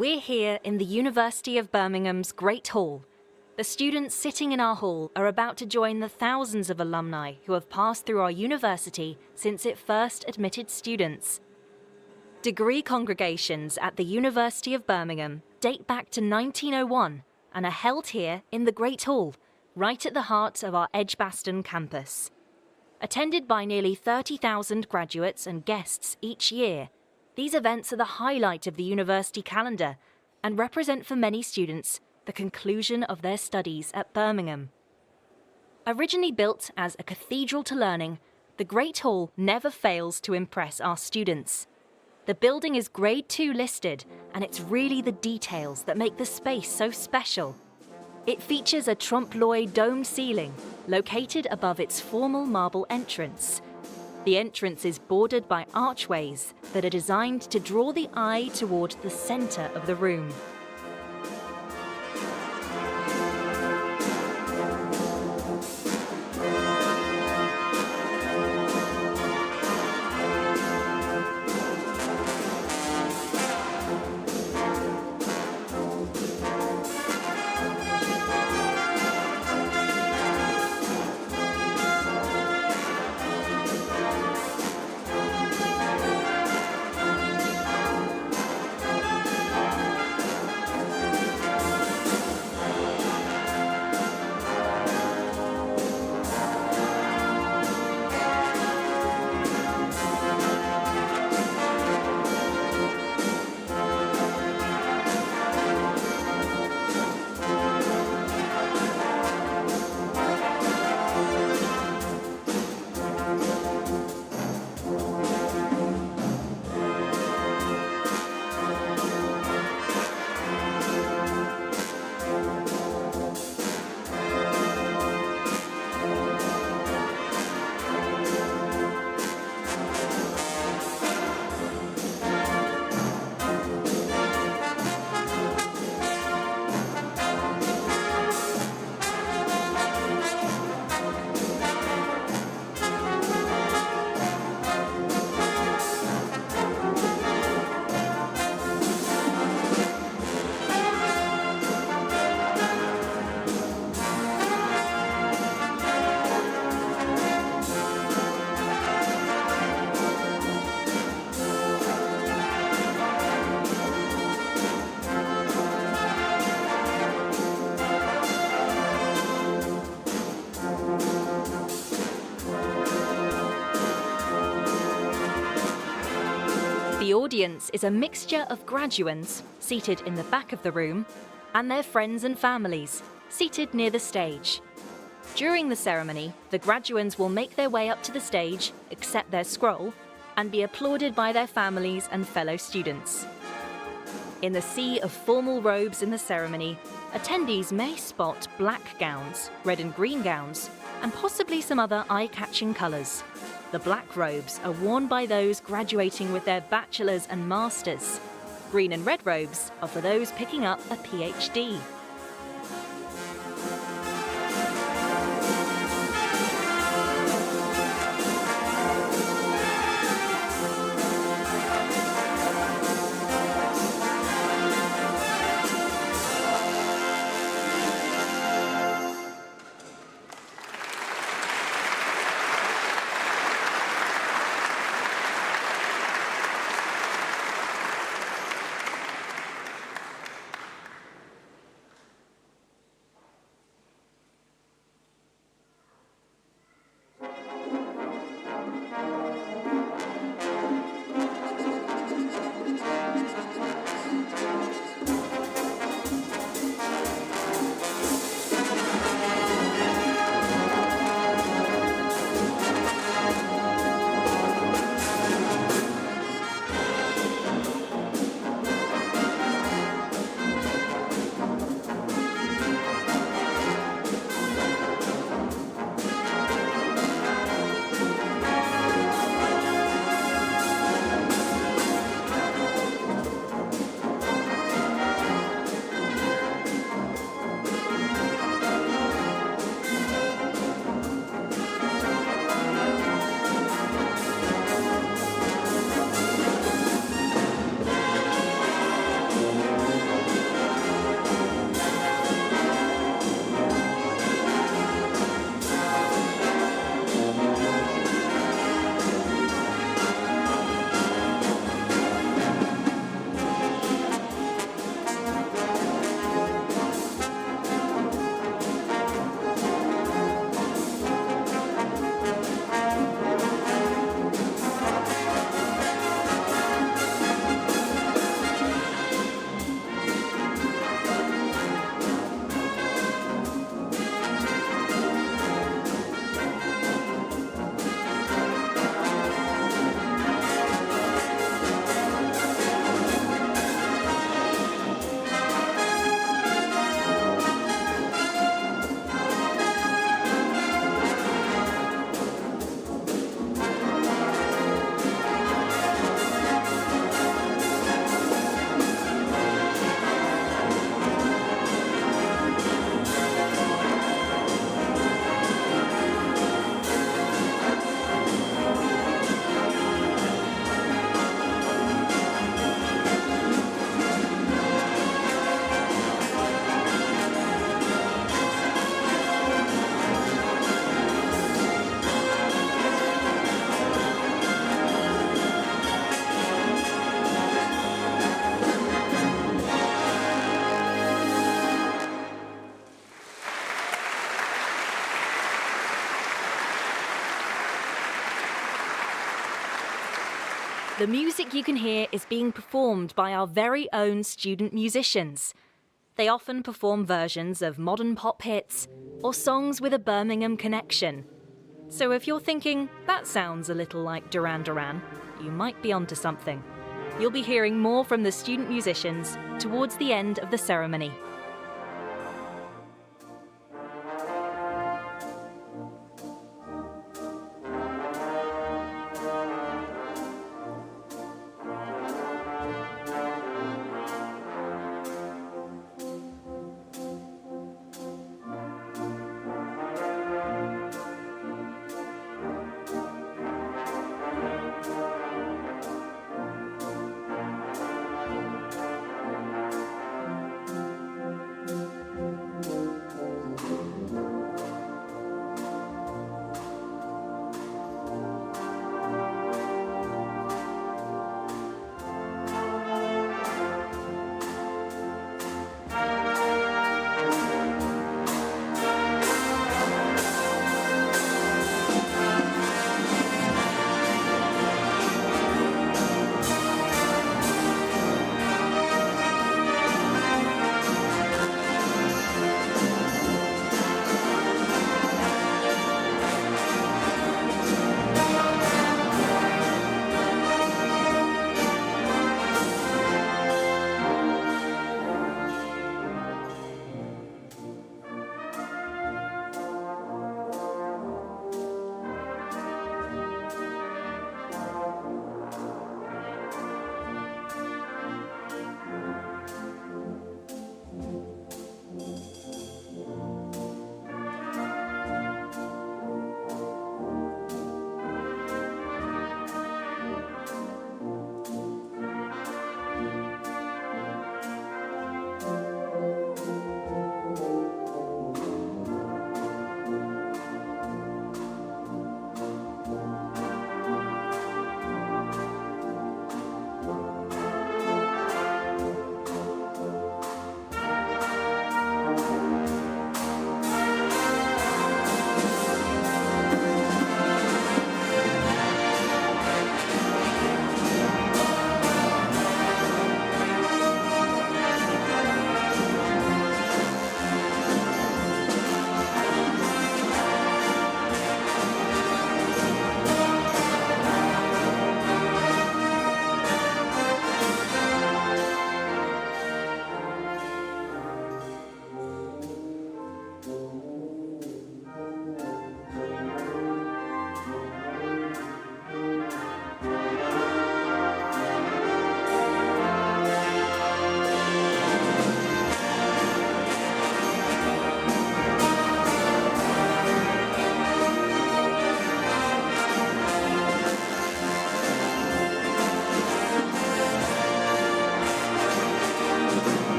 We're here in the University of Birmingham's Great Hall. The students sitting in our hall are about to join the thousands of alumni who have passed through our university since it first admitted students. Degree congregations at the University of Birmingham date back to 1901 and are held here in the Great Hall, right at the heart of our Edgbaston campus. Attended by nearly 30,000 graduates and guests each year, these events are the highlight of the university calendar and represent for many students the conclusion of their studies at Birmingham. Originally built as a cathedral to learning, the Great Hall never fails to impress our students. The building is Grade 2 listed, and it's really the details that make the space so special. It features a trompe-l'oeil domed ceiling located above its formal marble entrance. The entrance is bordered by archways that are designed to draw the eye toward the center of the room. The audience is a mixture of graduands, seated in the back of the room, and their friends and families, seated near the stage. During the ceremony, the graduands will make their way up to the stage, accept their scroll, and be applauded by their families and fellow students. In the sea of formal robes in the ceremony, attendees may spot black gowns, red and green gowns, and possibly some other eye-catching colours. The black robes are worn by those graduating with their bachelor's and master's. Green and red robes are for those picking up a PhD. The music you can hear is being performed by our very own student musicians. They often perform versions of modern pop hits or songs with a Birmingham connection. So if you're thinking, that sounds a little like Duran Duran, you might be onto something. You'll be hearing more from the student musicians towards the end of the ceremony.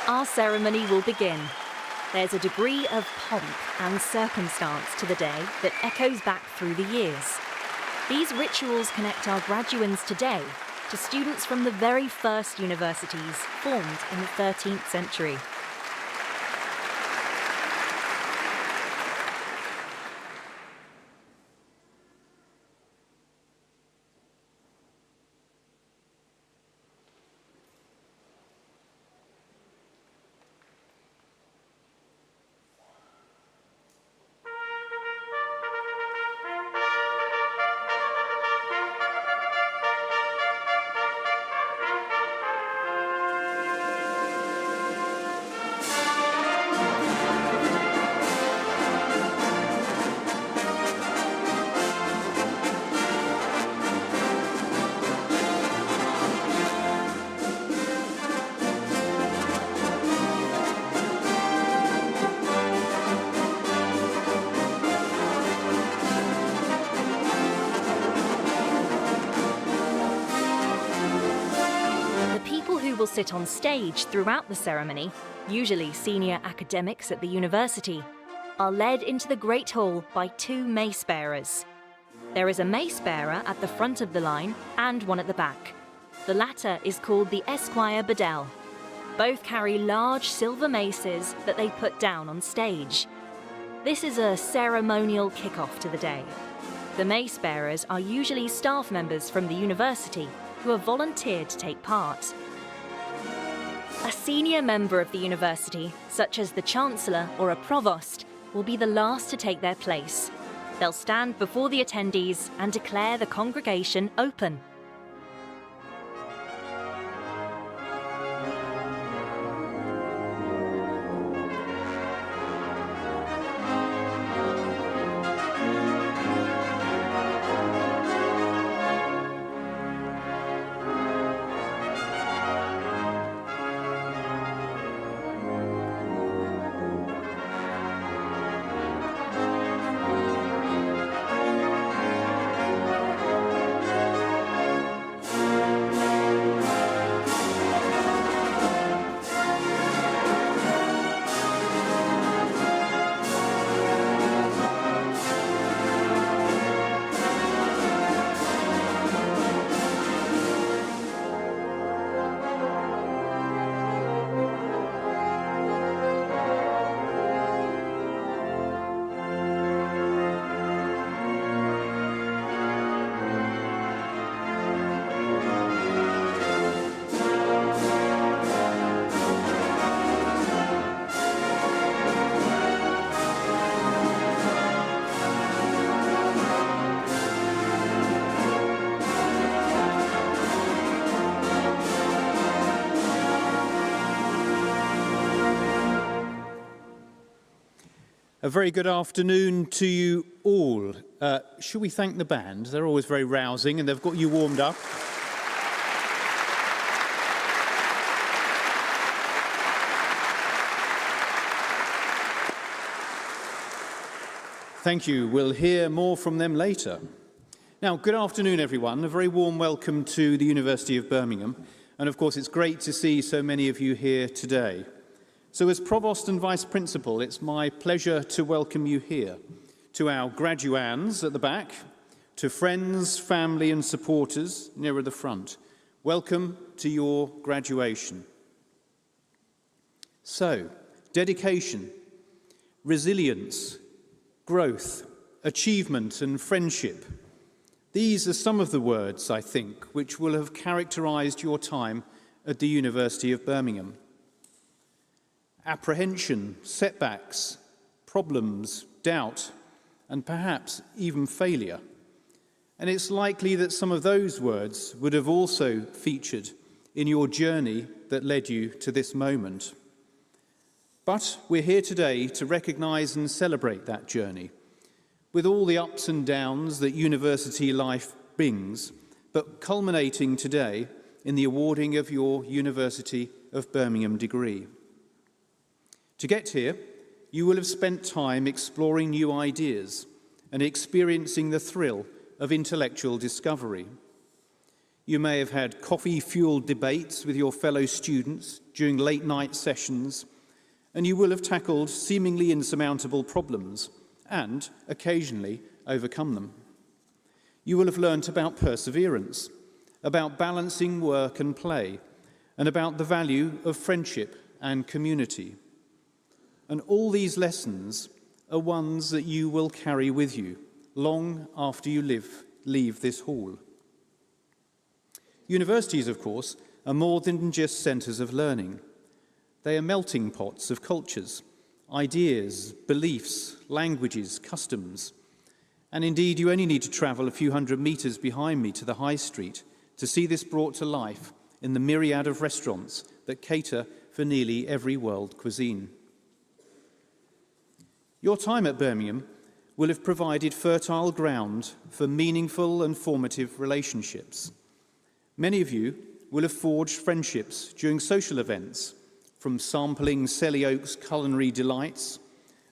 Our ceremony will begin. There's a degree of pomp and circumstance to the day that echoes back through the years. These rituals connect our graduands today to students from the very first universities formed in the 13th century. Will sit on stage throughout the ceremony, usually senior academics at the university, are led into the Great Hall by two mace bearers. There is a mace bearer at the front of the line and one at the back. The latter is called the Esquire Bedell. Both carry large silver maces that they put down on stage. This is a ceremonial kick-off to the day. The mace bearers are usually staff members from the university who have volunteered to take part. A senior member of the university, such as the Chancellor or a Provost, will be the last to take their place. They'll stand before the attendees and declare the congregation open. A very good afternoon to you all. Should we thank the band? They're always very rousing and they've got you warmed up. Thank you. We'll hear more from them later. Now, good afternoon, everyone. A very warm welcome to the University of Birmingham. And of course, it's great to see so many of you here today. So as Provost and Vice Principal, it's my pleasure to welcome you here, to our graduands at the back, to friends, family and supporters nearer the front. Welcome to your graduation. So, dedication, resilience, growth, achievement and friendship. These are some of the words, I think, which will have characterised your time at the University of Birmingham. Apprehension, setbacks, problems, doubt, and perhaps even failure. And it's likely that some of those words would have also featured in your journey that led you to this moment. But we're here today to recognise and celebrate that journey, with all the ups and downs that university life brings, but culminating today in the awarding of your University of Birmingham degree. To get here, you will have spent time exploring new ideas and experiencing the thrill of intellectual discovery. You may have had coffee-fueled debates with your fellow students during late-night sessions, and you will have tackled seemingly insurmountable problems and, occasionally, overcome them. You will have learnt about perseverance, about balancing work and play, and about the value of friendship and community. And all these lessons are ones that you will carry with you long after you leave this hall. Universities, of course, are more than just centres of learning. They are melting pots of cultures, ideas, beliefs, languages, customs. And indeed, you only need to travel a few hundred metres behind me to the High Street to see this brought to life in the myriad of restaurants that cater for nearly every world cuisine. Your time at Birmingham will have provided fertile ground for meaningful and formative relationships. Many of you will have forged friendships during social events, from sampling Selly Oak's culinary delights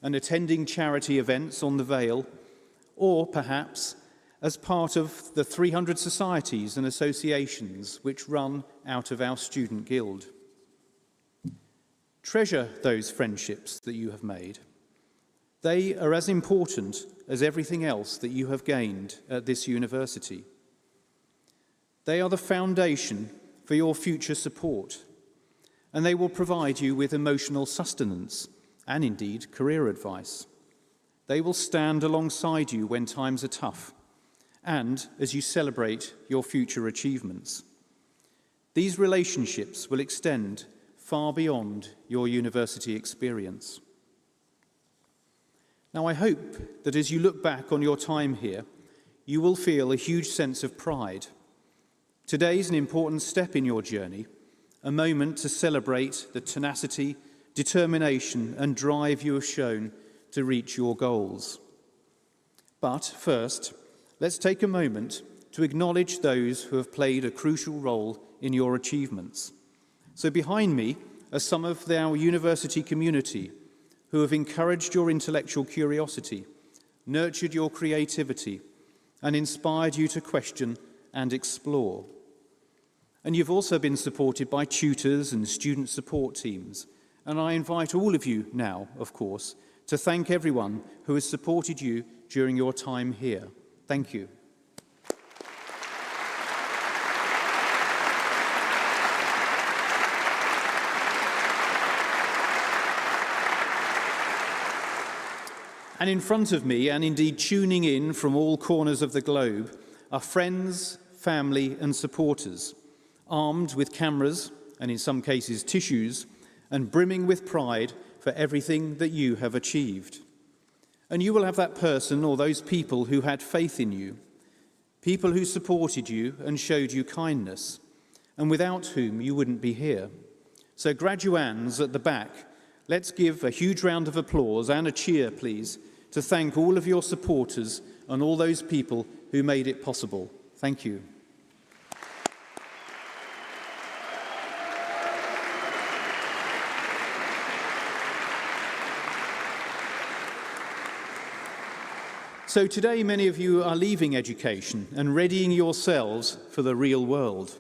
and attending charity events on the Vale, or perhaps as part of the 300 societies and associations which run out of our student guild. Treasure those friendships that you have made. They are as important as everything else that you have gained at this university. They are the foundation for your future support, and they will provide you with emotional sustenance and indeed career advice. They will stand alongside you when times are tough and as you celebrate your future achievements. These relationships will extend far beyond your university experience. Now, I hope that as you look back on your time here, you will feel a huge sense of pride. Today is an important step in your journey, a moment to celebrate the tenacity, determination, and drive you have shown to reach your goals. But first, let's take a moment to acknowledge those who have played a crucial role in your achievements. So behind me are some of our university community who have encouraged your intellectual curiosity, nurtured your creativity, and inspired you to question and explore. And you've also been supported by tutors and student support teams. And I invite all of you now, of course, to thank everyone who has supported you during your time here. Thank you. And in front of me, and indeed tuning in from all corners of the globe, are friends, family, and supporters, armed with cameras, and in some cases tissues, and brimming with pride for everything that you have achieved. And you will have that person or those people who had faith in you, people who supported you and showed you kindness, and without whom you wouldn't be here. So graduands at the back, let's give a huge round of applause and a cheer, please, to thank all of your supporters and all those people who made it possible. Thank you. So today, many of you are leaving education and readying yourselves for the real world.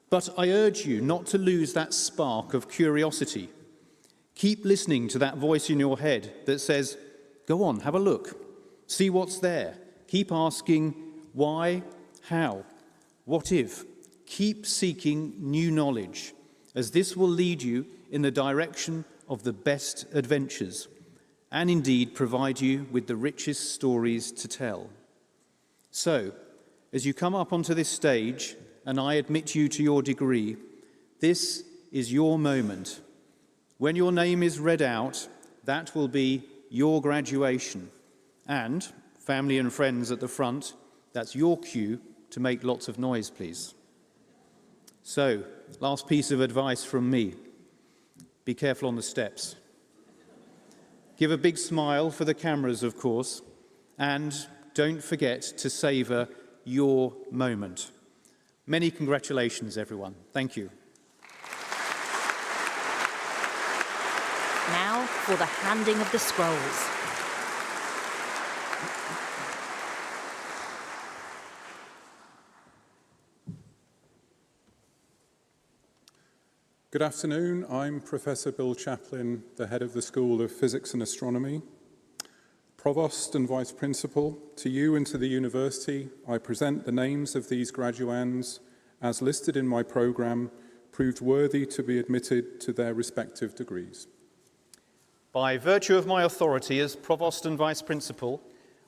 But I urge you not to lose that spark of curiosity. Keep listening to that voice in your head that says, go on, have a look, see what's there. Keep asking why, how, what if. Keep seeking new knowledge, as this will lead you in the direction of the best adventures, and indeed provide you with the richest stories to tell. So, as you come up onto this stage, and I admit you to your degree, this is your moment. When your name is read out, that will be your graduation. And, family and friends at the front, that's your cue to make lots of noise, please. So, last piece of advice from me. Be careful on the steps. Give a big smile for the cameras, of course, and don't forget to savour your moment. Many congratulations, everyone. Thank you. Now for the handing of the scrolls. Good afternoon. I'm Professor Bill Chaplin, the head of the School of Physics and Astronomy. Provost and Vice Principal, to you and to the university, I present the names of these graduands as listed in my programme, proved worthy to be admitted to their respective degrees. By virtue of my authority as Provost and Vice Principal,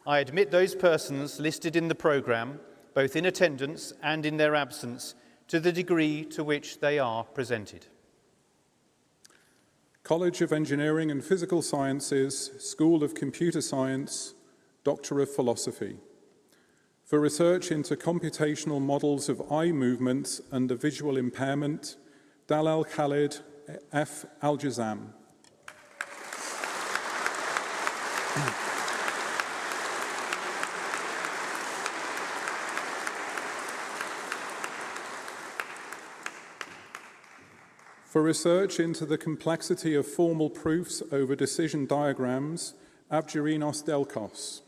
I admit those persons listed in the programme, both in attendance and in their absence, to the degree to which they are presented. College of Engineering and Physical Sciences, School of Computer Science, Doctor of Philosophy, for research into computational models of eye movements under visual impairment, Dalal Khalid F. Al-Jazam. For research into the complexity of formal proofs over decision diagrams, Avgerinos Delkos.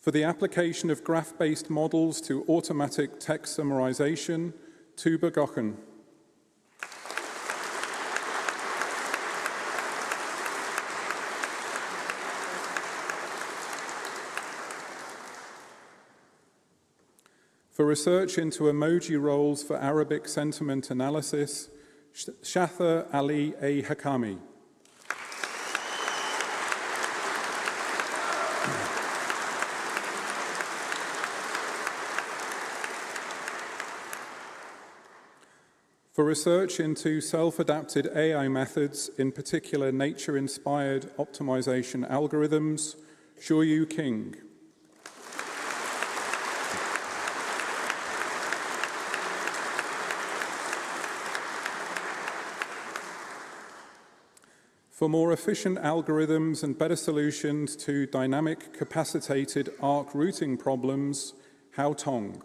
For the application of graph-based models to automatic text summarization, Tuba Gochen. For research into emoji roles for Arabic sentiment analysis, Shatha Ali A. Hakami. For research into self-adapted AI methods, in particular nature-inspired optimization algorithms, Shuyu King. For more efficient algorithms and better solutions to dynamic capacitated arc routing problems, Hao Tong.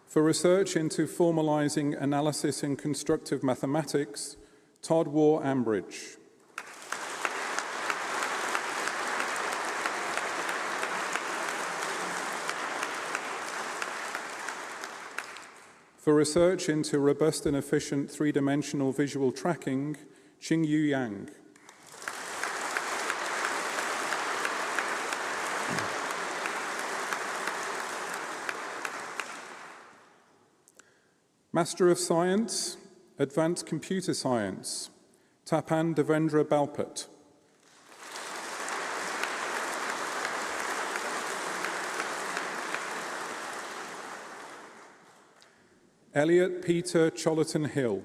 For research into formalizing analysis in constructive mathematics, Todd Waugh Ambridge. For research into robust and efficient three-dimensional visual tracking, Qingyu Yang. Master of Science, Advanced Computer Science, Tapan Devendra Balpat. Elliot Peter Chollerton Hill.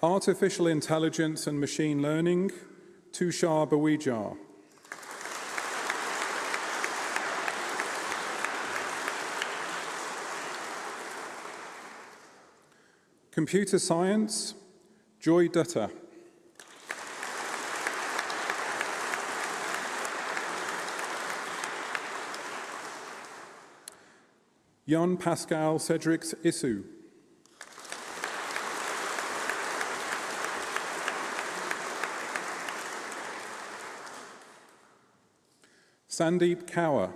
Artificial Intelligence and Machine Learning, Tushar Bawijar. Computer Science, Joy Dutta. Jan Pascal Cedrics Issou. Sandeep Kaur.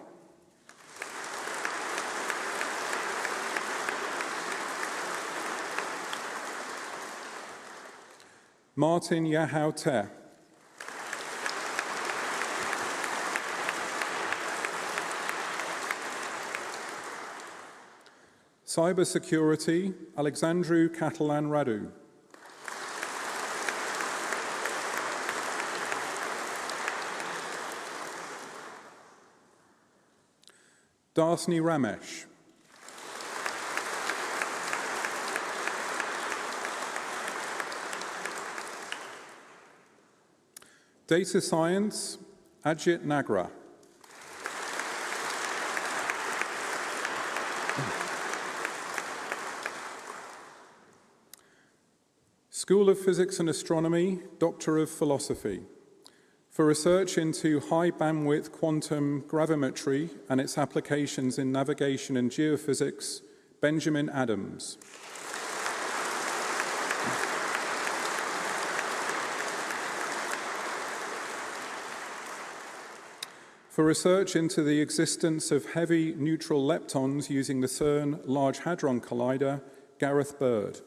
Martin Yahau Te. Cybersecurity, Alexandru Catalan Radu. Darsni Ramesh. Data Science, Ajit Nagra. School of Physics and Astronomy, Doctor of Philosophy. For research into high-bandwidth quantum gravimetry and its applications in navigation and geophysics, Benjamin Adams. For research into the existence of heavy neutral leptons using the CERN Large Hadron Collider, Gareth Bird.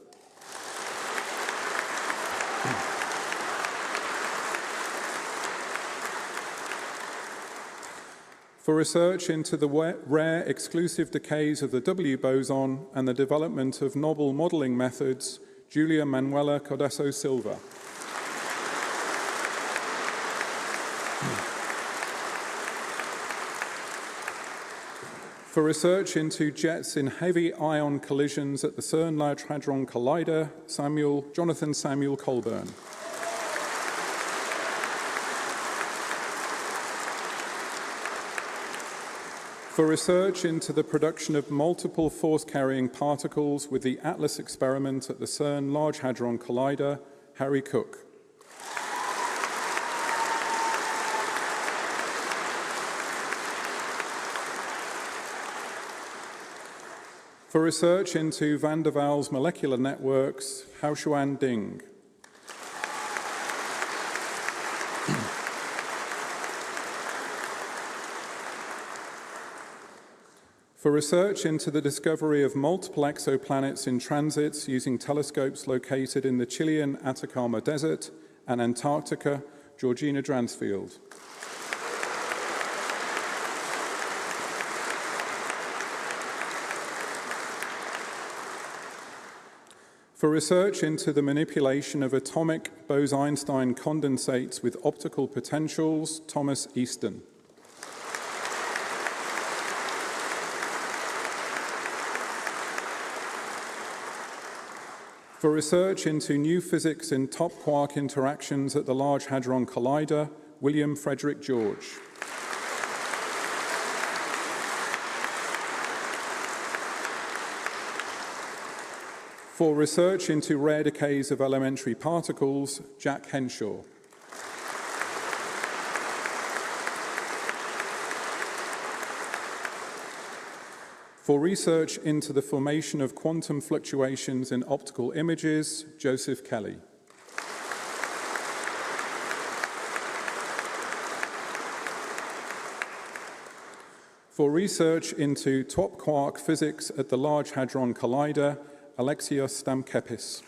For research into the rare exclusive decays of the W boson and the development of novel modeling methods, Julia Manuela Codesso Silva. For research into jets in heavy ion collisions at the CERN Large Hadron Collider, Jonathan Samuel Colburn. For research into the production of multiple force-carrying particles with the ATLAS experiment at the CERN Large Hadron Collider, Harry Cook. For research into Van der Waals molecular networks, Haoshuan Ding. For research into the discovery of multiple exoplanets in transits using telescopes located in the Chilean Atacama Desert and Antarctica, Georgina Dransfield. For research into the manipulation of atomic Bose-Einstein condensates with optical potentials, Thomas Easton. For research into new physics in top quark interactions at the Large Hadron Collider, William Frederick George. For research into rare decays of elementary particles, Jack Henshaw. For research into the formation of quantum fluctuations in optical images, Joseph Kelly. For research into top quark physics at the Large Hadron Collider, Alexios Stamkepis.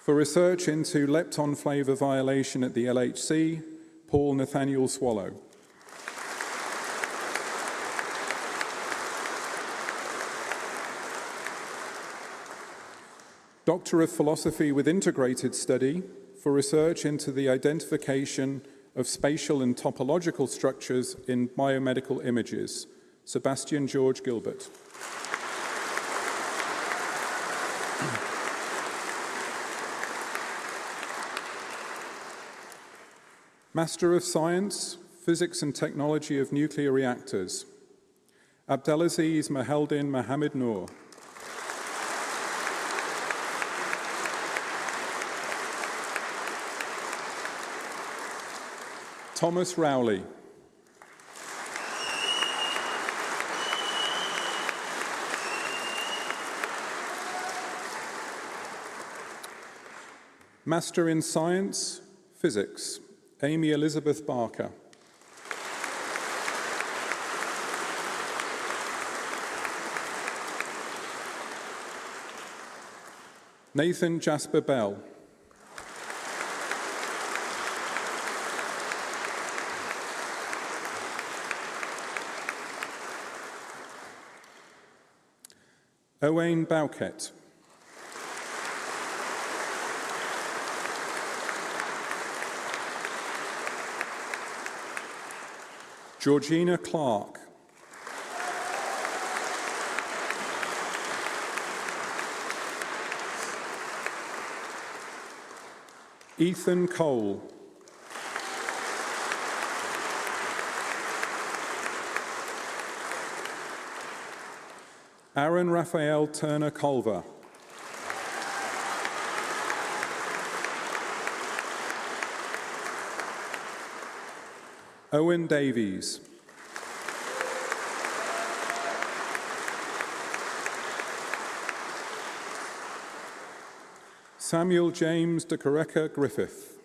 For research into lepton flavor violation at the LHC, Paul Nathaniel Swallow. Doctor of Philosophy with Integrated Study for research into the identification of spatial and topological structures in biomedical images, Sebastian George Gilbert. Master of Science, Physics and Technology of Nuclear Reactors, Abdelaziz Maheldin Mohamed Noor. Thomas Rowley. Master in Science, Physics, Amy Elizabeth Barker. Nathan Jasper Bell. Owain Bowkett. Georgina Clark. Ethan Cole. Aaron Raphael Turner Culver. Owen Davies. Samuel James de Correca Griffith.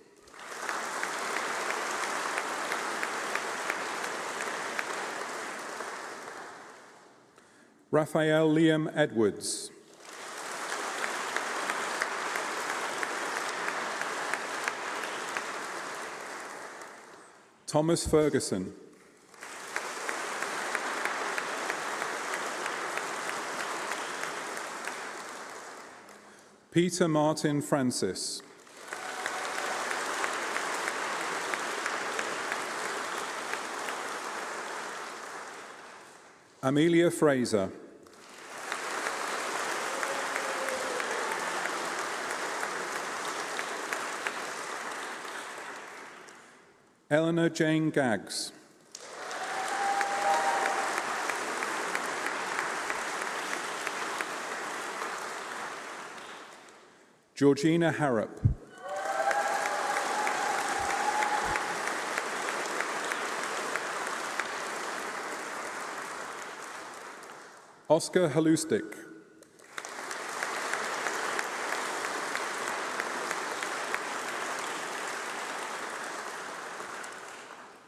Raphael Liam Edwards. Thomas Ferguson. Peter Martin Francis. Amelia Fraser. Eleanor Jane Gaggs. Georgina Harrop. Oscar Halustik.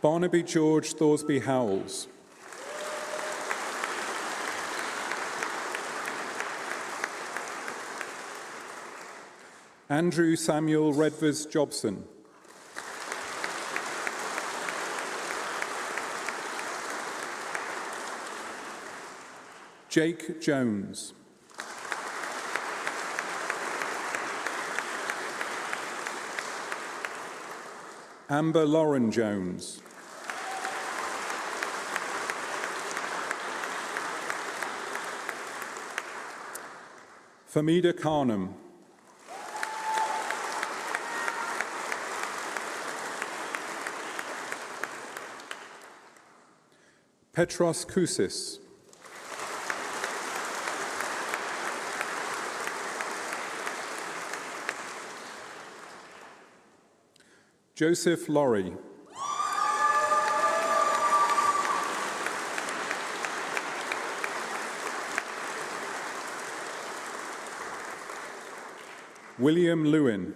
Barnaby George Thorsby Howells. Andrew Samuel Redvers Jobson. Jake Jones. Amber Lauren Jones. Famida Khanum. Petros Kousis. Joseph Laurie. William Lewin.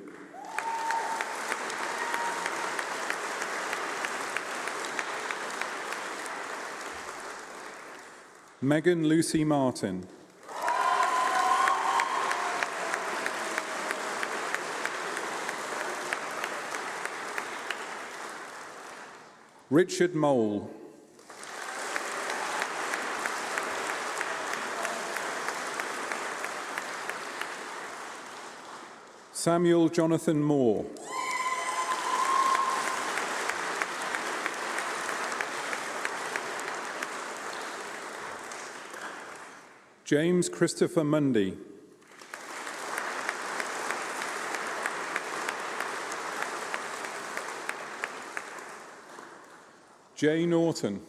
Megan Lucy Martin. Richard Mole. Samuel Jonathan Moore. James Christopher Mundy. Jay Norton.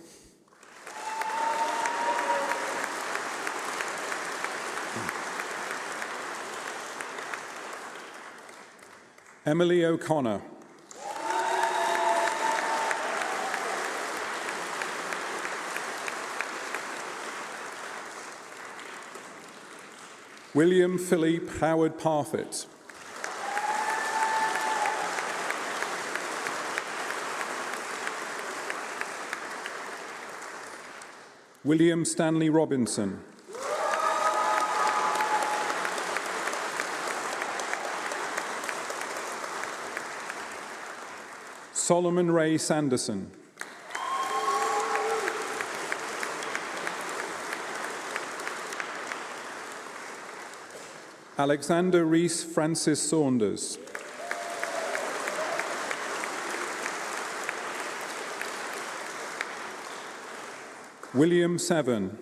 Emily O'Connor. William Philippe Howard Parfitt. William Stanley Robinson. Solomon Ray Sanderson. Alexander Reese Francis Saunders. William Severn.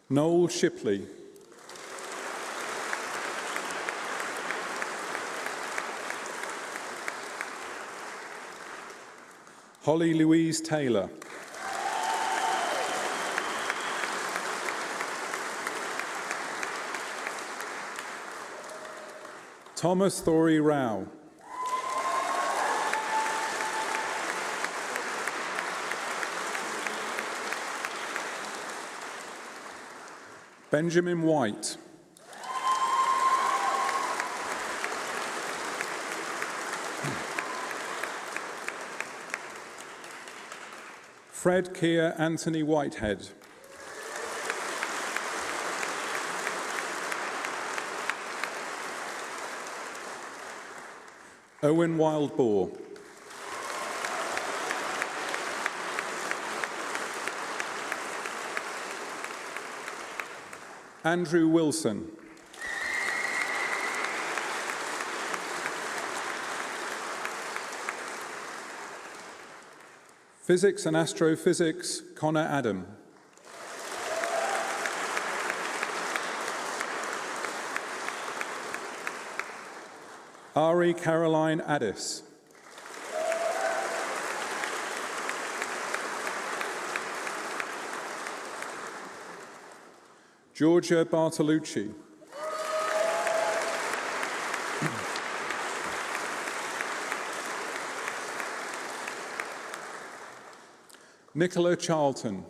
Noel Shipley. Holly Louise Taylor. Thomas Thory Rao. Benjamin White. Fred Keir Anthony Whitehead. Owen Wildboar. Andrew Wilson. Physics and Astrophysics, Connor Adam. Ari Caroline Addis. Georgia Bartolucci. Nicola Charlton.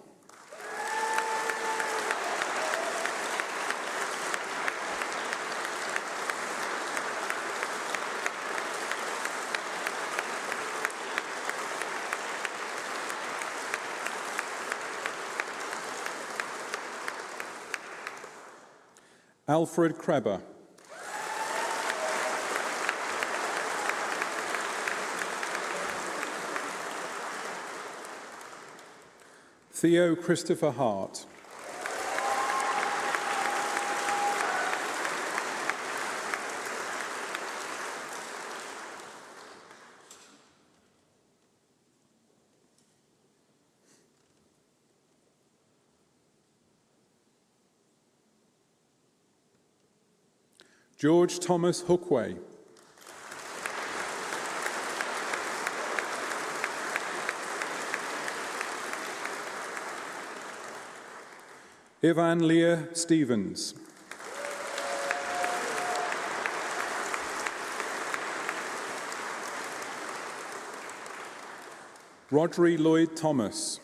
Alfred Kreber. Theo Christopher Hart. George Thomas Hookway. Ivan Leah Stevens. Rodri Lloyd Thomas.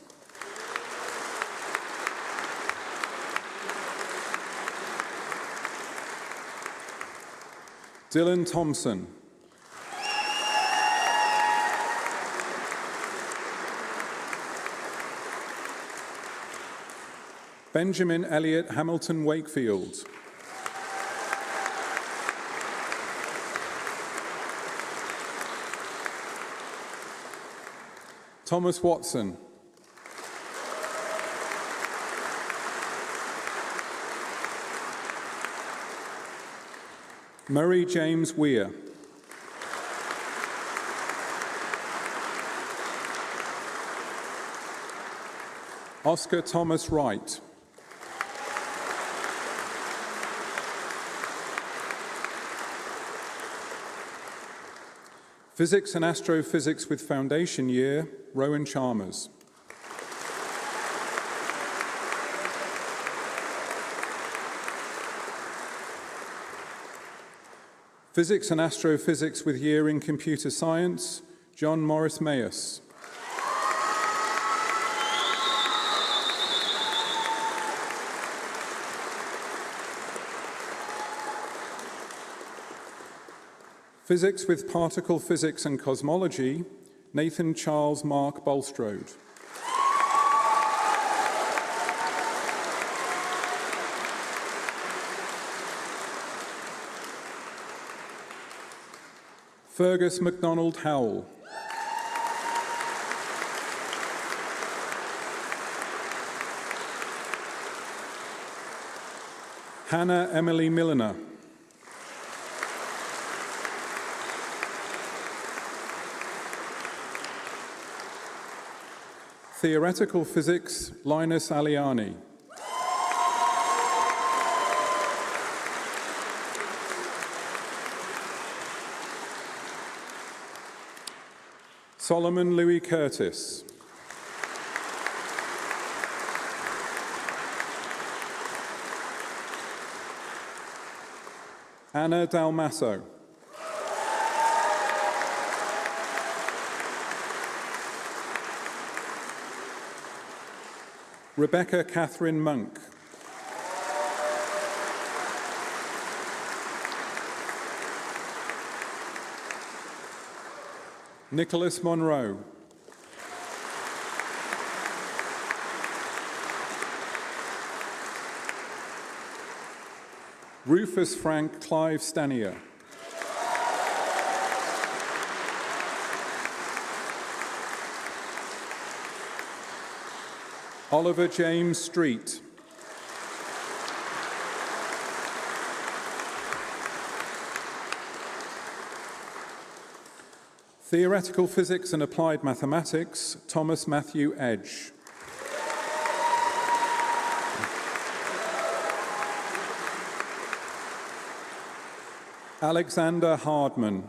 Dylan Thompson. Benjamin Elliott Hamilton Wakefield. Thomas Watson. Murray James Weir. Oscar Thomas Wright. Physics and Astrophysics with Foundation Year, Rowan Chalmers. Physics and Astrophysics with Year in Computer Science, John Morris Mayus. Physics with Particle Physics and Cosmology, Nathan Charles Mark Bulstrode. Fergus MacDonald Howell. Hannah Emily Milliner. Theoretical Physics, Linus Aliani. Solomon Louis Curtis. Anna Dalmasso. Rebecca Catherine Monk. Nicholas Monroe. Rufus Frank Clive Stanier. Oliver James Street. Theoretical Physics and Applied Mathematics, Thomas Matthew Edge. Alexander Hardman.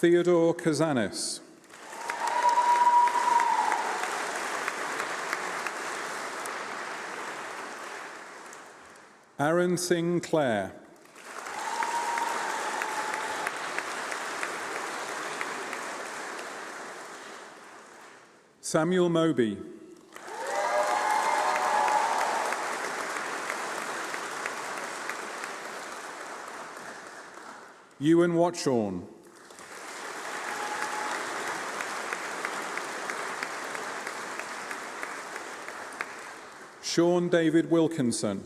Theodore Kazanis. Aaron Sinclair. Samuel Moby. Ewan Watshorn. Sean David Wilkinson.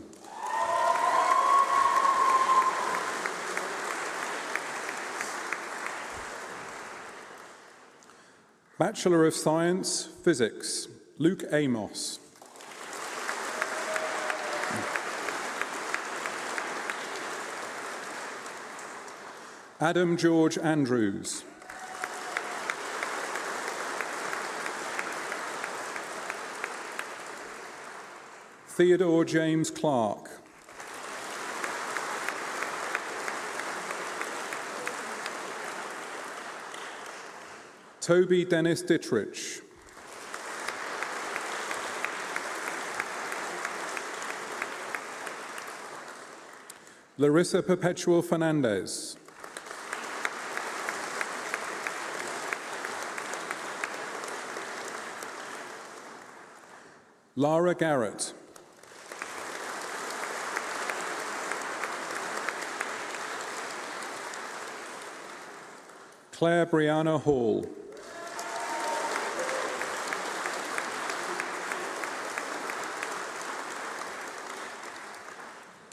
Bachelor of Science, Physics, Luke Amos. Adam George Andrews. Theodore James Clark. Toby Dennis Dittrich. Larissa Perpetual Fernandez. Lara Garrett. Claire Brianna Hall.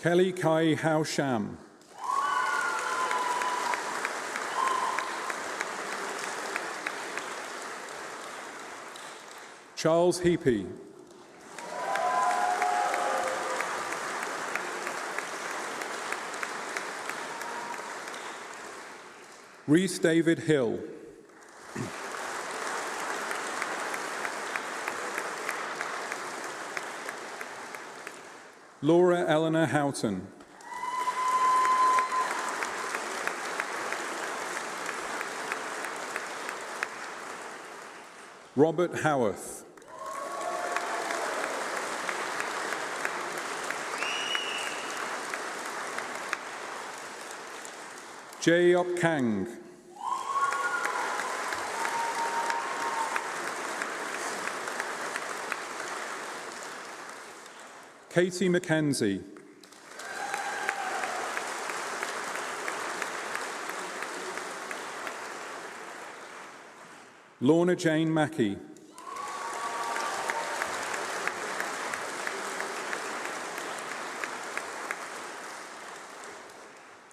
Kelly Kai Hao Sham. Charles Heapy. Reese David Hill. Laura Eleanor Houghton. Robert Howarth. Jae-Op Kang. Katie Mackenzie. Lorna Jane Mackey.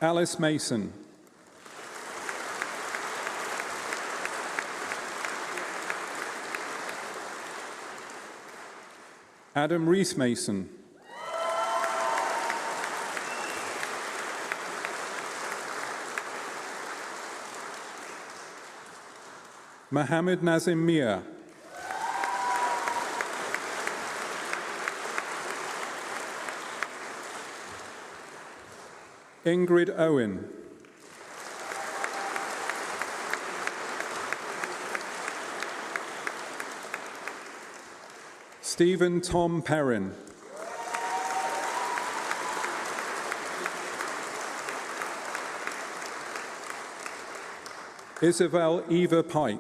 Alice Mason. Adam Rees Mason. Mohammed Nazim Mia. Ingrid Owen. Stephen Tom Perrin. Isabel Eva Pike.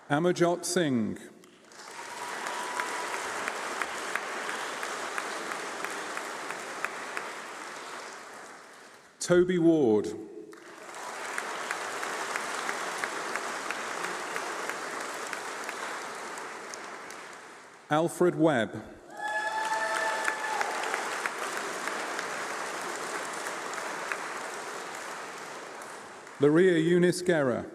Amarjot Singh. Toby Ward. Alfred Webb. Laria Eunice Guerra.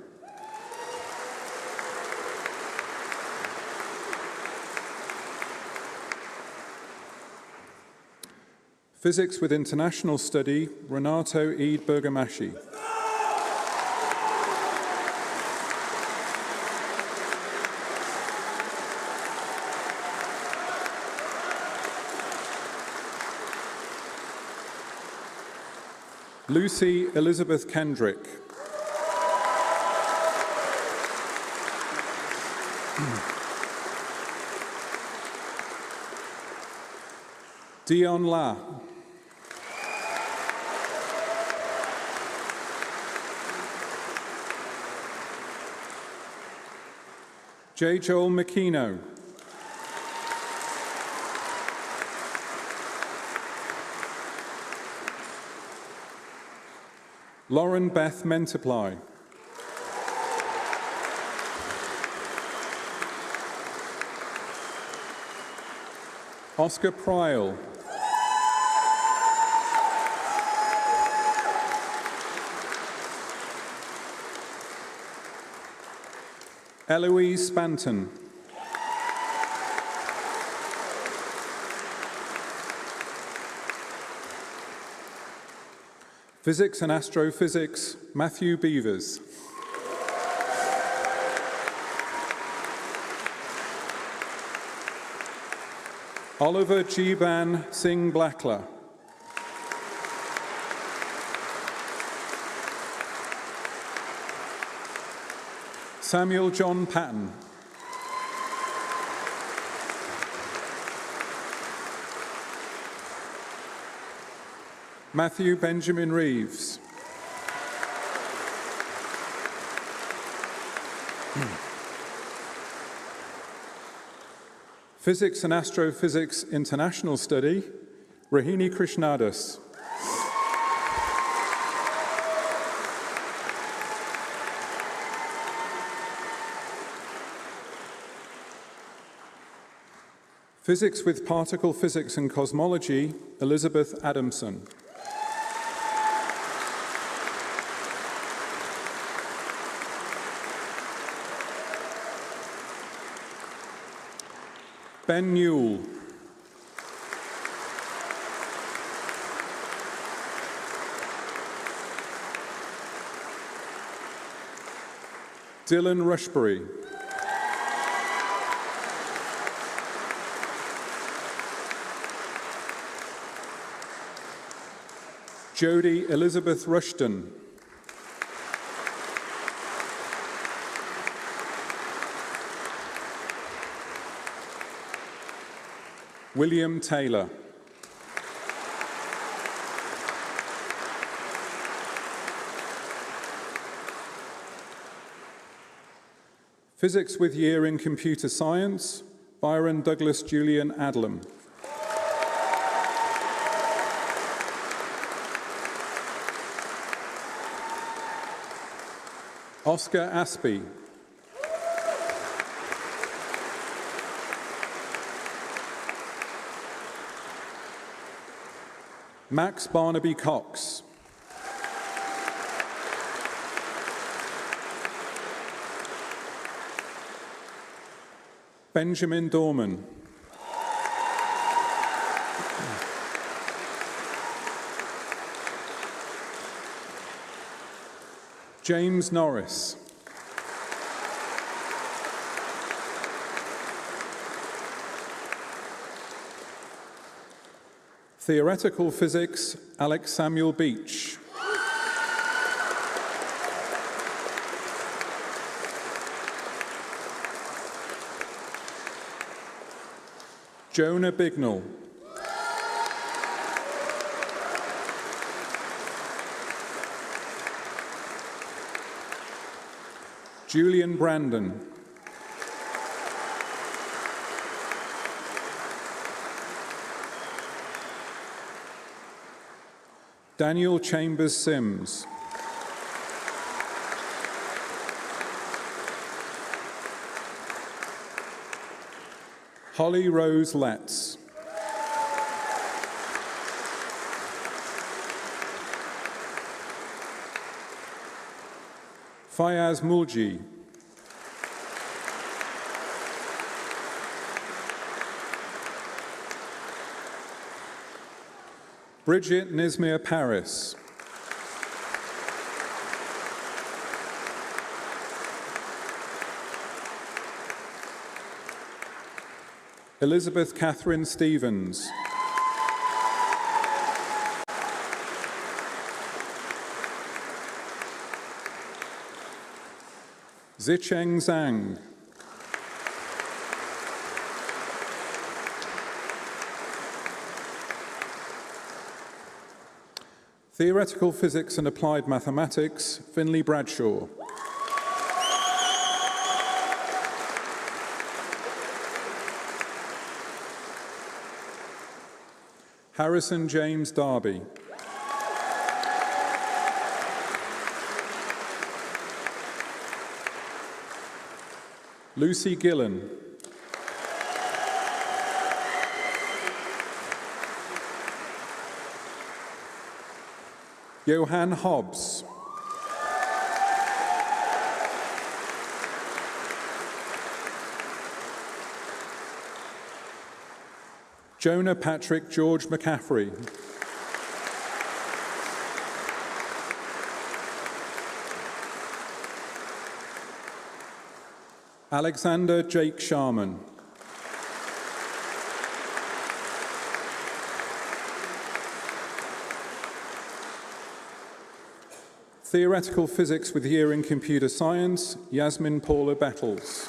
Physics with International Study, Renato Eid Bergamaschi. Lucy Elizabeth Kendrick. Dion La. J. Joel McKeno. Lauren Beth Menteply. Oscar Pryal. Eloise Spanton. Physics and Astrophysics, Matthew Beavers. Oliver Jeeban Singh Blackler. Samuel John Patton. Matthew Benjamin Reeves. Physics and Astrophysics International Study, Rohini Krishnadas. Physics with Particle Physics and Cosmology, Elizabeth Adamson. Ben Newell. Dylan Rushbury. Jodie Elizabeth Rushton. William Taylor. Physics with Year in Computer Science, Byron Douglas Julian Adlam. Oscar Aspey. Max Barnaby Cox. Benjamin Dorman. James Norris. Theoretical Physics, Alex Samuel Beach. Jonah Bignell. Julian Brandon. Daniel Chambers Sims. Holly Rose Letts. Fayaz Mulji. Bridget Nismir Paris. Elizabeth Catherine Stevens. Zicheng Zhang. Theoretical Physics and Applied Mathematics, Finley Bradshaw. Harrison James Darby. Lucy Gillen. Johan Hobbs. Jonah Patrick George McCaffrey. Alexander Jake Sharman. Theoretical Physics with Year in Computer Science, Yasmin Paula Battles.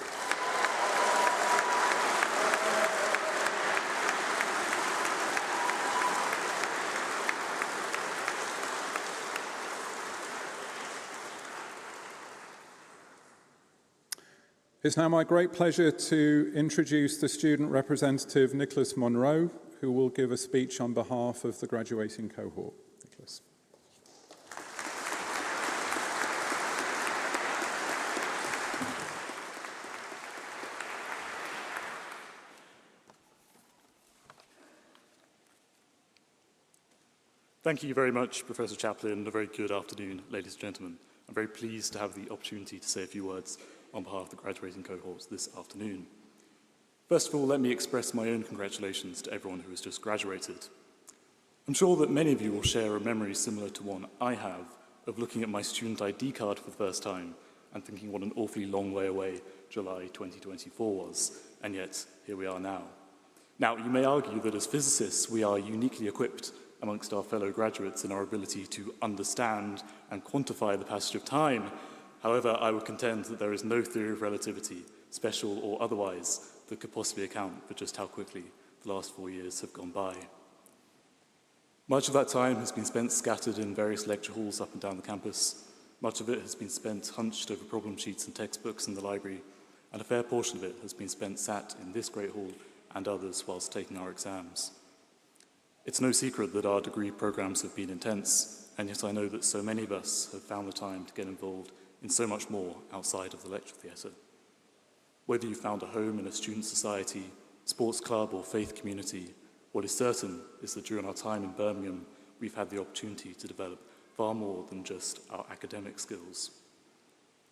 It's now my great pleasure to introduce the student representative, Nicholas Monroe, who will give a speech on behalf of the graduating cohort. Nicholas. Thank you very much, Professor Chaplin, and a very good afternoon, ladies and gentlemen. I'm very pleased to have the opportunity to say a few words on behalf of the graduating cohorts this afternoon. First of all, let me express my own congratulations to everyone who has just graduated. I'm sure that many of you will share a memory similar to one I have of looking at my student ID card for the first time and thinking what an awfully long way away July 2024 was, and yet here we are now. Now, you may argue that as physicists we are uniquely equipped amongst our fellow graduates in our ability to understand and quantify the passage of time. However, I would contend that there is no theory of relativity, special or otherwise, that could possibly account for just how quickly the last 4 years have gone by. Much of that time has been spent scattered in various lecture halls up and down the campus. Much of it has been spent hunched over problem sheets and textbooks in the library, and a fair portion of it has been spent sat in this great hall and others whilst taking our exams. It's no secret that our degree programs have been intense, and yet I know that so many of us have found the time to get involved in so much more outside of the lecture theatre. Whether you found a home in a student society, sports club or faith community, what is certain is that during our time in Birmingham, we've had the opportunity to develop far more than just our academic skills.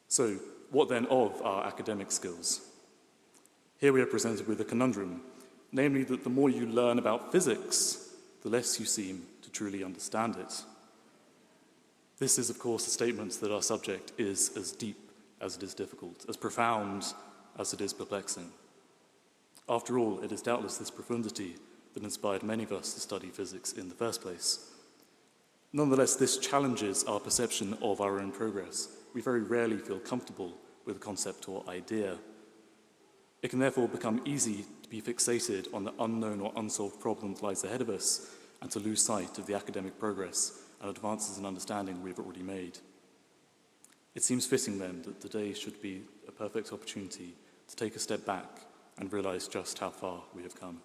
So, what then of our academic skills? Here we are presented with a conundrum, namely that the more you learn about physics, the less you seem to truly understand it. This is, of course, a statement that our subject is as deep as it is difficult, as profound as it is perplexing. After all, it is doubtless this profundity that inspired many of us to study physics in the first place. Nonetheless, this challenges our perception of our own progress. We very rarely feel comfortable with a concept or idea. It can therefore become easy to be fixated on the unknown or unsolved problem that lies ahead of us and to lose sight of the academic progress and advances in understanding we've already made. It seems fitting then that today should be a perfect opportunity to take a step back and realize just how far we have come.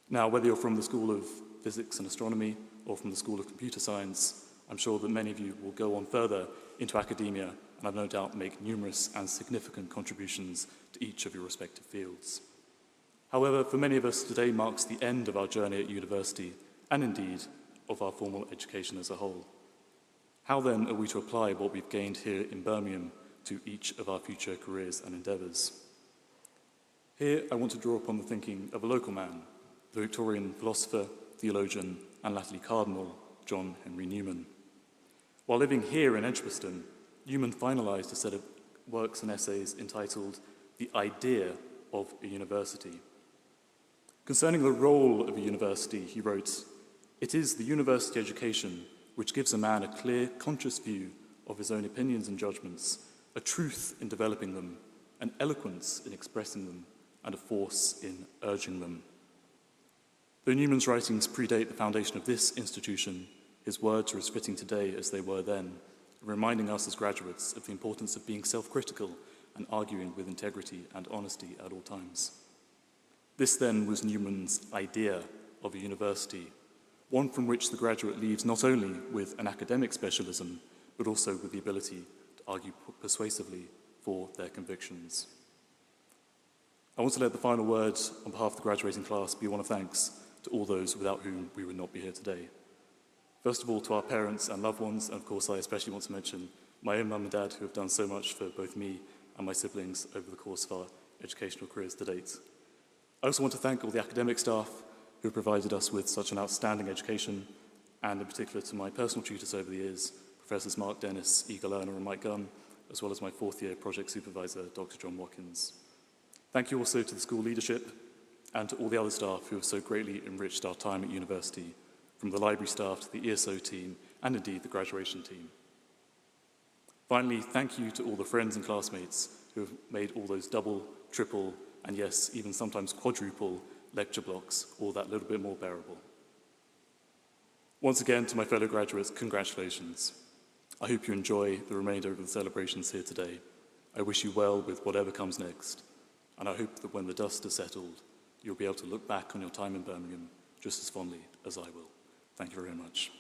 Now, whether you're from the School of Physics and Astronomy or from the School of Computer Science, I'm sure that many of you will go on further into academia and I've no doubt make numerous and significant contributions to each of your respective fields. However, for many of us, today marks the end of our journey at university and indeed of our formal education as a whole. How then are we to apply what we've gained here in Birmingham to each of our future careers and endeavours? Here I want to draw upon the thinking of a local man, the Victorian philosopher, theologian and latterly Cardinal John Henry Newman. While living here in Edgbaston, Newman finalised a set of works and essays entitled The Idea of a University. Concerning the role of a university, he wrote, "It is the university education which gives a man a clear, conscious view of his own opinions and judgments, a truth in developing them, an eloquence in expressing them, and a force in urging them." Though Newman's writings predate the foundation of this institution, his words are as fitting today as they were then, reminding us as graduates of the importance of being self-critical and arguing with integrity and honesty at all times. This then was Newman's idea of a university, one from which the graduate leaves not only with an academic specialism, but also with the ability to argue persuasively for their convictions. I want to let the final word on behalf of the graduating class be one of thanks to all those without whom we would not be here today. First of all, to our parents and loved ones, and of course I especially want to mention my own mum and dad who have done so much for both me and my siblings over the course of our educational careers to date. I also want to thank all the academic staff who have provided us with such an outstanding education, and in particular to my personal tutors over the years, Professors Mark Dennis, Igor Lerner and Mike Gunn, as well as my fourth year project supervisor, Dr. John Watkins. Thank you also to the school leadership and to all the other staff who have so greatly enriched our time at university, from the library staff to the ESO team and indeed the graduation team. Finally, thank you to all the friends and classmates who have made all those double, triple, and yes, even sometimes quadruple lecture blocks all that little bit more bearable. Once again, to my fellow graduates, congratulations. I hope you enjoy the remainder of the celebrations here today. I wish you well with whatever comes next, and I hope that when the dust has settled, you'll be able to look back on your time in Birmingham just as fondly as I will. Thank you very much.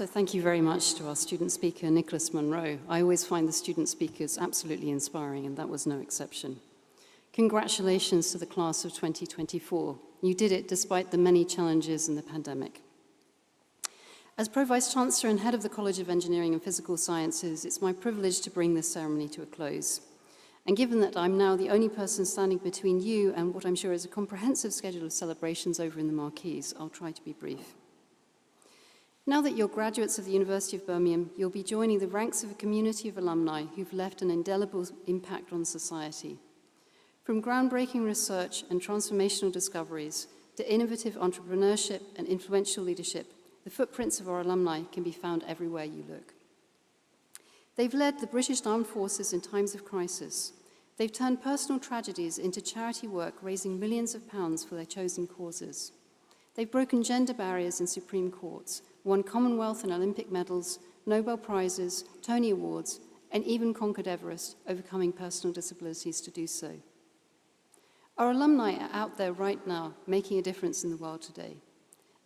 So thank you very much to our student speaker, Nicholas Monroe. I always find the student speakers absolutely inspiring, and that was no exception. Congratulations to the class of 2024. You did it despite the many challenges in the pandemic. As Pro-Vice-Chancellor and head of the College of Engineering and Physical Sciences, it's my privilege to bring this ceremony to a close. And given that I'm now the only person standing between you and what I'm sure is a comprehensive schedule of celebrations over in the marquees, I'll try to be brief. Now that you're graduates of the University of Birmingham, you'll be joining the ranks of a community of alumni who've left an indelible impact on society. From groundbreaking research and transformational discoveries to innovative entrepreneurship and influential leadership, the footprints of our alumni can be found everywhere you look. They've led the British Armed Forces in times of crisis. They've turned personal tragedies into charity work, raising millions of pounds for their chosen causes. They've broken gender barriers in Supreme Courts, won Commonwealth and Olympic medals, Nobel Prizes, Tony Awards, and even conquered Everest, overcoming personal disabilities to do so. Our alumni are out there right now, making a difference in the world today.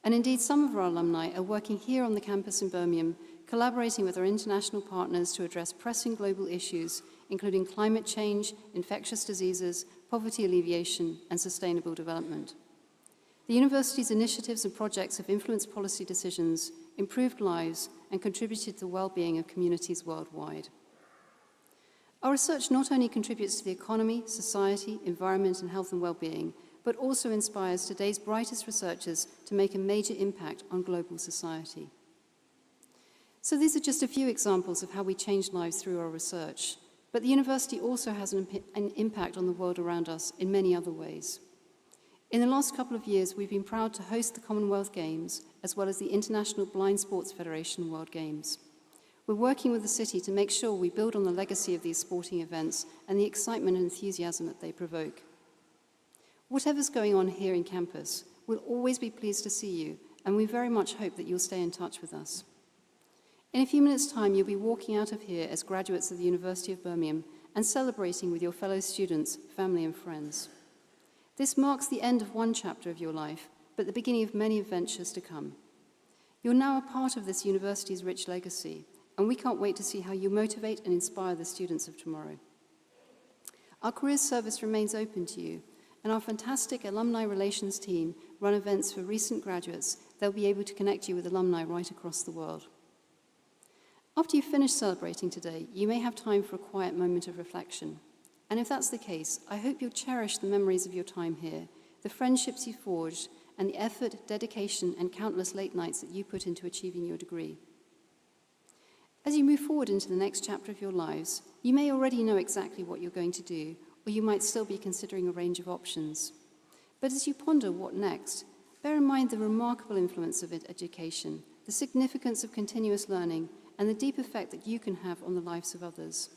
And indeed, some of our alumni are working here on the campus in Birmingham, collaborating with our international partners to address pressing global issues, including climate change, infectious diseases, poverty alleviation, and sustainable development. The university's initiatives and projects have influenced policy decisions, improved lives, and contributed to the well-being of communities worldwide. Our research not only contributes to the economy, society, environment, and health and well-being, but also inspires today's brightest researchers to make a major impact on global society. So these are just a few examples of how we change lives through our research, but the university also has an impact on the world around us in many other ways. In the last couple of years, we've been proud to host the Commonwealth Games, as well as the International Blind Sports Federation World Games. We're working with the city to make sure we build on the legacy of these sporting events and the excitement and enthusiasm that they provoke. Whatever's going on here in campus, we'll always be pleased to see you, and we very much hope that you'll stay in touch with us. In a few minutes' time, you'll be walking out of here as graduates of the University of Birmingham and celebrating with your fellow students, family, and friends. This marks the end of one chapter of your life, but the beginning of many adventures to come. You're now a part of this university's rich legacy, and we can't wait to see how you motivate and inspire the students of tomorrow. Our careers service remains open to you, and our fantastic alumni relations team run events for recent graduates. They'll be able to connect you with alumni right across the world. After you've finished celebrating today, you may have time for a quiet moment of reflection. And if that's the case, I hope you'll cherish the memories of your time here, the friendships you forged, and the effort, dedication, and countless late nights that you put into achieving your degree. As you move forward into the next chapter of your lives, you may already know exactly what you're going to do, or you might still be considering a range of options. But as you ponder what next, bear in mind the remarkable influence of education, the significance of continuous learning, and the deep effect that you can have on the lives of others.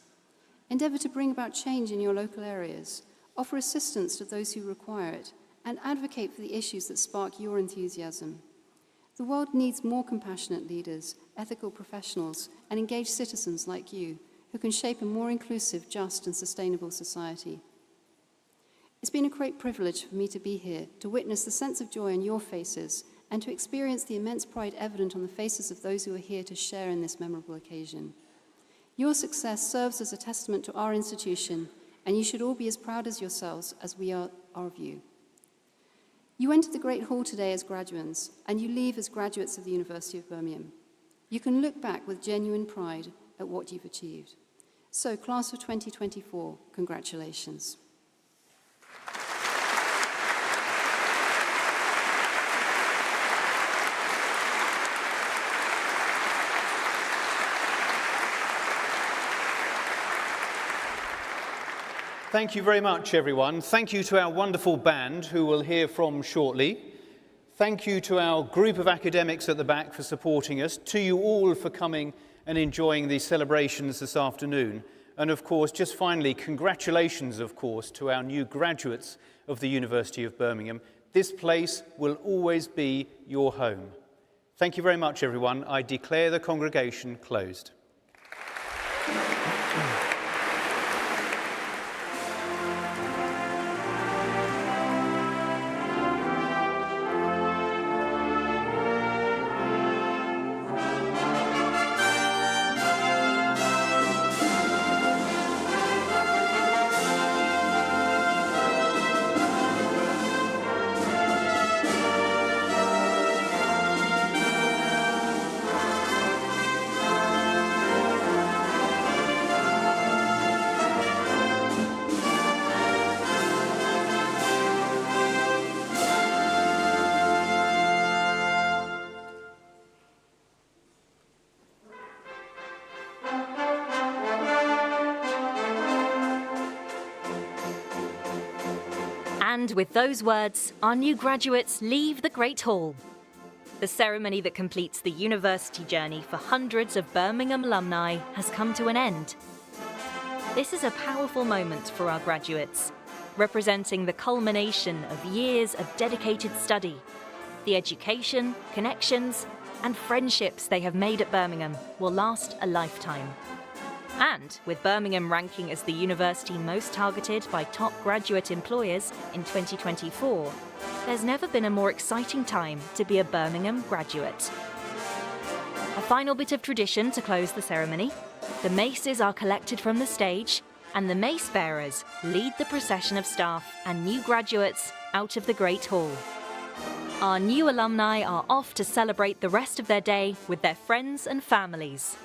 Endeavour to bring about change in your local areas, offer assistance to those who require it, and advocate for the issues that spark your enthusiasm. The world needs more compassionate leaders, ethical professionals, and engaged citizens like you, who can shape a more inclusive, just, and sustainable society. It's been a great privilege for me to be here, to witness the sense of joy on your faces, and to experience the immense pride evident on the faces of those who are here to share in this memorable occasion. Your success serves as a testament to our institution, and you should all be as proud as yourselves as we are of you. You entered the Great Hall today as graduates, and you leave as graduates of the University of Birmingham. You can look back with genuine pride at what you've achieved. So, class of 2024, congratulations. Thank you very much, everyone. Thank you to our wonderful band, who we'll hear from shortly. Thank you to our group of academics at the back for supporting us, to you all for coming and enjoying these celebrations this afternoon. And of course, just finally, congratulations, of course, to our new graduates of the University of Birmingham. This place will always be your home. Thank you very much, everyone. I declare the congregation closed. And with those words, our new graduates leave the Great Hall. The ceremony that completes the university journey for hundreds of Birmingham alumni has come to an end. This is a powerful moment for our graduates, representing the culmination of years of dedicated study, the education, connections, and friendships they have made at Birmingham will last a lifetime. And with Birmingham ranking as the university most targeted by top graduate employers in 2024, there's never been a more exciting time to be a Birmingham graduate. A final bit of tradition to close the ceremony. The maces are collected from the stage, and the mace bearers lead the procession of staff and new graduates out of the Great Hall. Our new alumni are off to celebrate the rest of their day with their friends and families.